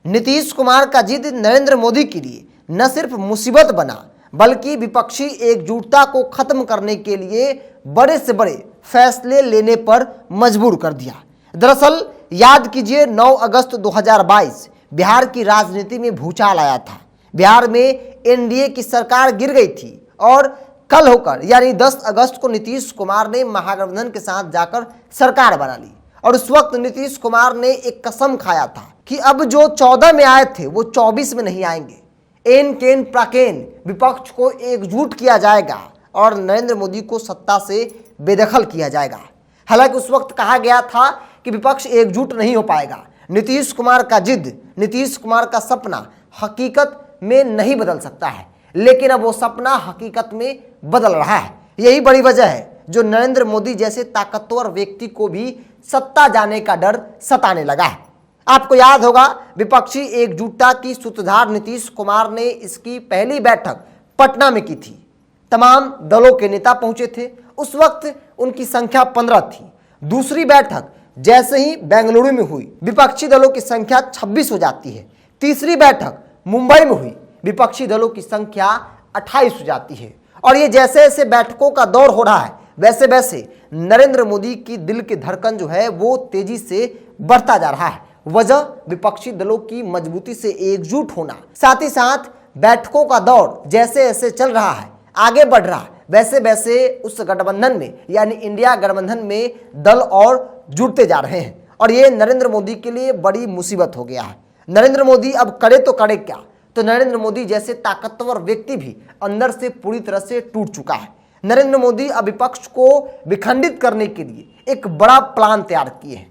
नीतीश कुमार का जिद नरेंद्र मोदी के लिए न सिर्फ मुसीबत बना बल्कि विपक्षी एकजुटता को खत्म करने के लिए बड़े से बड़े फैसले लेने पर मजबूर कर दिया। दरअसल याद कीजिए 9 अगस्त 2022 बिहार की राजनीति में भूचाल आया था। बिहार में एनडीए की सरकार गिर गई थी और कल होकर यानी 10 अगस्त को नीतीश कुमार ने महागठबंधन के साथ जाकर सरकार बना ली। और उस वक्त नीतीश कुमार ने एक कसम खाया था कि अब जो 14 में आए थे वो 24 में नहीं आएंगे। एन केन प्राकेन विपक्ष को एकजुट किया जाएगा और नरेंद्र मोदी को सत्ता से बेदखल किया जाएगा। हालांकि उस वक्त कहा गया था कि विपक्ष एकजुट नहीं हो पाएगा। नीतीश कुमार का जिद, नीतीश कुमार का सपना हकीकत में नहीं बदल सकता है, लेकिन अब वो सपना हकीकत में बदल रहा है। यही बड़ी वजह है जो नरेंद्र मोदी जैसे ताकतवर व्यक्ति को भी सत्ता जाने का डर सताने लगा है। आपको याद होगा विपक्षी एकजुटता की सूत्रधार नीतीश कुमार ने इसकी पहली बैठक पटना में की थी। तमाम दलों के नेता पहुंचे थे। उस वक्त उनकी संख्या 15 थी। दूसरी बैठक जैसे ही बेंगलुरु में हुई विपक्षी दलों की संख्या 26 हो जाती है। तीसरी बैठक मुंबई में हुई, विपक्षी दलों की संख्या 28 हो जाती है। और ये जैसे जैसे बैठकों का दौर हो रहा है वैसे वैसे नरेंद्र मोदी की दिल की धड़कन जो है वो तेजी से बढ़ता जा रहा है। वजह विपक्षी दलों की मजबूती से एकजुट होना, साथ ही साथ बैठकों का दौर जैसे जैसे चल रहा है, आगे बढ़ रहा है, वैसे वैसे उस गठबंधन में यानी इंडिया गठबंधन में दल और जुड़ते जा रहे हैं। और ये नरेंद्र मोदी के लिए बड़ी मुसीबत हो गया है। नरेंद्र मोदी अब करे तो करे क्या, तो नरेंद्र मोदी जैसे ताकतवर व्यक्ति भी अंदर से पूरी तरह से टूट चुका है। नरेंद्र मोदी अब विपक्ष को विखंडित करने के लिए एक बड़ा प्लान तैयार किए हैं।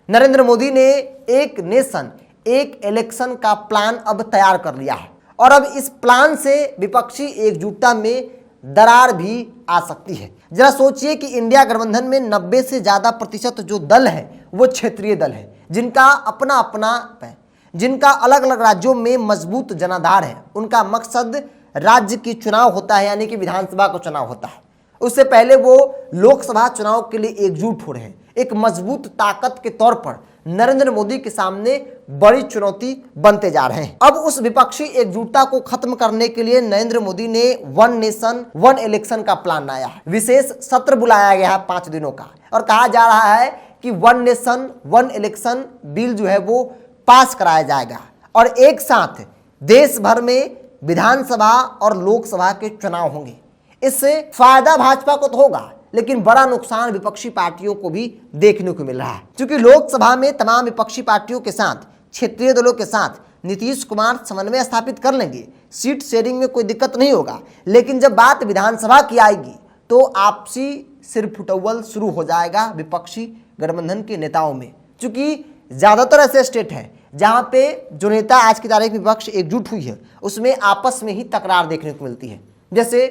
नरेंद्र मोदी ने एक नेशन एक इलेक्शन का प्लान अब तैयार कर लिया है और अब इस प्लान से विपक्षी एकजुटता में दरार भी आ सकती है। जरा सोचिए कि इंडिया गठबंधन में 90 से ज्यादा प्रतिशत जो दल है वो क्षेत्रीय दल है, जिनका अपना अपना है, जिनका अलग अलग राज्यों में मजबूत जनाधार है। उनका मकसद राज्य की चुनाव होता है, यानी कि विधानसभा का चुनाव होता है। उससे पहले वो लोकसभा चुनाव के लिए एकजुट हो रहे हैं। एक मजबूत ताकत के तौर पर नरेंद्र मोदी के सामने बड़ी चुनौती बनते जा रहे हैं। अब उस विपक्षी एकजुटता को खत्म करने के लिए नरेंद्र मोदी ने 1 नेशन 1 इलेक्शन का प्लान बनाया है। विशेष सत्र बुलाया गया है 5 दिनों का और कहा जा रहा है कि 1 नेशन 1 इलेक्शन बिल जो है वो पास कराया जाएगा और एक साथ देश भर में विधानसभा और लोकसभा के चुनाव होंगे। इससे फायदा भाजपा को तो होगा, लेकिन बड़ा नुकसान विपक्षी पार्टियों को भी देखने को मिल रहा है। क्योंकि लोकसभा में तमाम विपक्षी पार्टियों के साथ, क्षेत्रीय दलों के साथ नीतीश कुमार समन्वय स्थापित कर लेंगे, सीट शेयरिंग में कोई दिक्कत नहीं होगा। लेकिन जब बात विधानसभा की आएगी तो आपसी सिर फुटौल शुरू हो जाएगा विपक्षी गठबंधन के नेताओं में। चूंकि ज्यादातर ऐसे स्टेट हैं जहां पे जो नेता आज की तारीख में विपक्ष एकजुट हुई है उसमें आपस में ही तकरार देखने को मिलती है। जैसे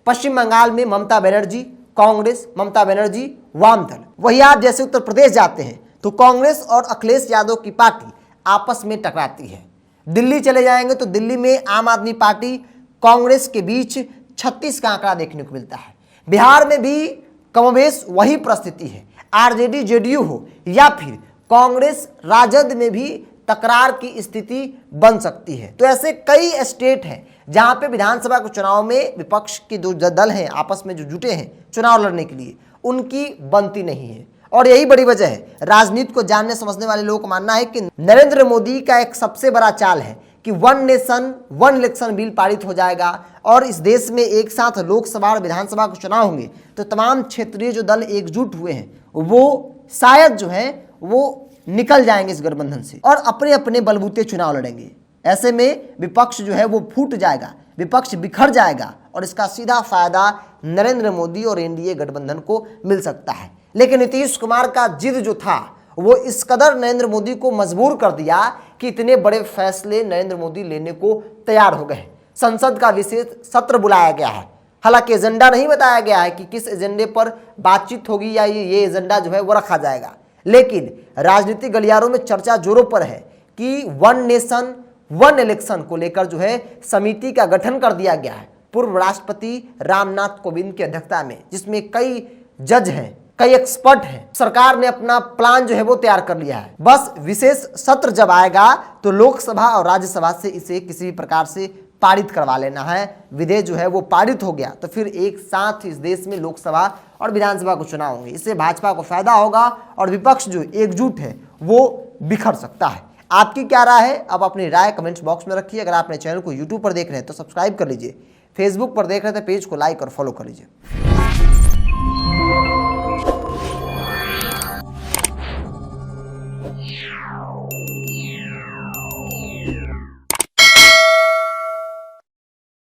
पश्चिम बंगाल में ममता बनर्जी कांग्रेस, ममता बनर्जी वाम दल। वही आप जैसे उत्तर प्रदेश जाते हैं तो कांग्रेस और अखिलेश यादव की पार्टी आपस में टकराती है। दिल्ली चले जाएंगे तो दिल्ली में आम आदमी पार्टी कांग्रेस के बीच 36 का आंकड़ा देखने को मिलता है। बिहार में भी कमोबेश वही परिस्थिति है। आरजेडी जेडीयू हो या फिर कांग्रेस राजद में भी तकरार की स्थिति बन सकती है। तो ऐसे कई स्टेट हैं जहां पे विधानसभा के चुनाव में विपक्ष के जो दल हैं आपस में जो जुटे हैं चुनाव लड़ने के लिए, उनकी बनती नहीं है। और यही बड़ी वजह है। राजनीति को जानने समझने वाले लोगों का मानना है कि नरेंद्र मोदी का एक सबसे बड़ा चाल है कि 1 नेशन 1 इलेक्शन बिल पारित हो जाएगा और इस देश में एक साथ लोकसभा और विधानसभा के चुनाव होंगे तो तमाम क्षेत्रीय जो दल एकजुट हुए हैं वो शायद जो है वो निकल जाएंगे इस गठबंधन से और अपने अपने बलबूते चुनाव लड़ेंगे। ऐसे में विपक्ष जो है वो फूट जाएगा, विपक्ष बिखर जाएगा और इसका सीधा फायदा नरेंद्र मोदी और एनडीए गठबंधन को मिल सकता है। लेकिन नीतीश कुमार का जिद जो था वो इस कदर नरेंद्र मोदी को मजबूर कर दिया कि इतने बड़े फैसले नरेंद्र मोदी लेने को तैयार हो गए। संसद का विशेष सत्र बुलाया गया है। हालांकि एजेंडा नहीं बताया गया है कि किस एजेंडे पर बातचीत होगी या ये एजेंडा जो है वो रखा जाएगा, लेकिन राजनीतिक गलियारों में चर्चा जोरों पर है कि 1 नेशन 1 इलेक्शन को लेकर जो है समिति का गठन कर दिया गया है पूर्व राष्ट्रपति रामनाथ कोविंद की अध्यक्षता में, जिसमें कई जज हैं, कई एक्सपर्ट हैं। सरकार ने अपना प्लान जो है वो तैयार कर लिया है। बस विशेष सत्र जब आएगा तो लोकसभा और राज्यसभा से इसे किसी भी प्रकार से पारित करवा लेना है। विधेयक जो है वो पारित हो गया तो फिर एक साथ इस देश में लोकसभा और विधानसभा को चुनाव होंगे। इससे भाजपा को फायदा होगा और विपक्ष जो एकजुट है वो बिखर सकता है। आपकी क्या राय है? अब अपनी राय कमेंट्स बॉक्स में रखिए। अगर आपने चैनल को यूट्यूब पर देख रहे हैं तो सब्सक्राइब कर लीजिए, फेसबुक पर देख रहे हैं तो पेज को लाइक और फॉलो कर लीजिए।